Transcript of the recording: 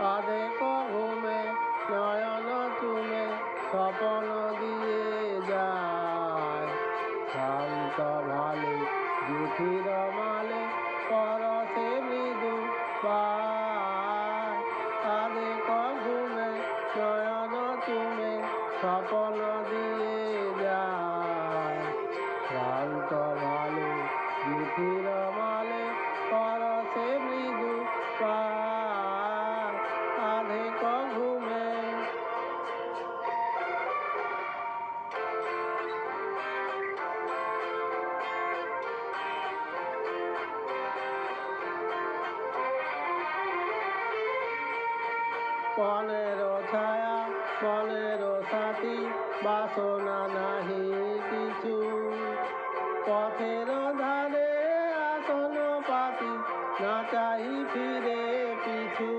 আধেক ঘুমে নয়ন চুমে স্বপন দিয়ে যায়। শান্ত ভালে জুঠির মালে পরশে মৃদু পায়। আধেক ঘুমে নয়ন চুমে স্বপন দিয়ে যায়। শান্ত ভালে জুঠির মালে পরশে মৃদু পায়। আধেক ঘুমে মনের ছায়া মনের সাথী বাসনা নাহি কিছু। পথের ধারে আসন পাতি না চাহি ফিরে পিছু।